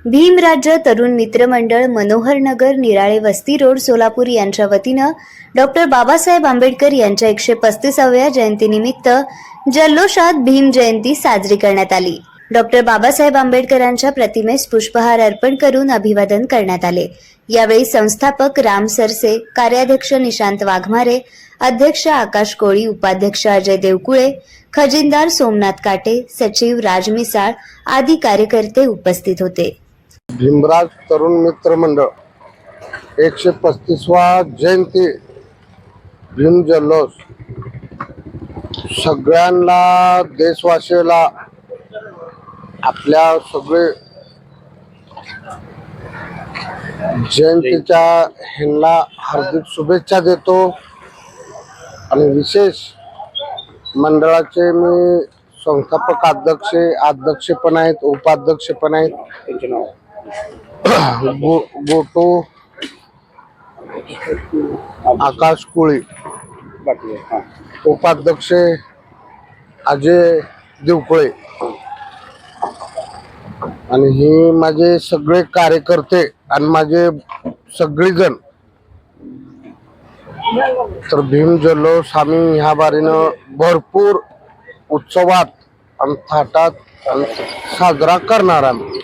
भीमराज्य तरुण मित्र मंडळ मनोहर नगर निराळे वस्ती रोड सोलापूर यांच्या वतीनं डॉक्टर बाबासाहेब आंबेडकर यांच्या 135व्या जयंतीनिमित्त जल्लोषात भीम जयंती साजरी करण्यात आली। डॉक्टर बाबासाहेब आंबेडकरांच्या प्रतिमेस पुष्पहार अर्पण करून अभिवादन करण्यात आले। यावेळी संस्थापक राम सरसे, कार्याध्यक्ष निशांत वाघमारे, अध्यक्ष आकाश कोळी, उपाध्यक्ष अजय देवकुळे, खजिनदार सोमनाथ काटे, सचिव राज मिसाळ आदी कार्यकर्ते उपस्थित होते। भीमराज तरुण मित्र मंडळ 135वा जयंती भीम जल्लोष सगळ्यांना देशवासियाला आपल्या सगळे जयंतीच्या ह्यांना हार्दिक शुभेच्छा देतो। आणि विशेष मंडळाचे मी संस्थापक अध्यक्ष पण आहेत, उपाध्यक्ष पण आहेत। गोटू आकाश कोळी, उपाध्यक्ष अजय देवकुळे आणि हे माझे सगळे कार्यकर्ते आणि माझे सगळेजण। तर भीम जल्लोष आम्ही ह्या बारीनं भरपूर उत्सवात आणि थाटात साजरा करणार आम्ही।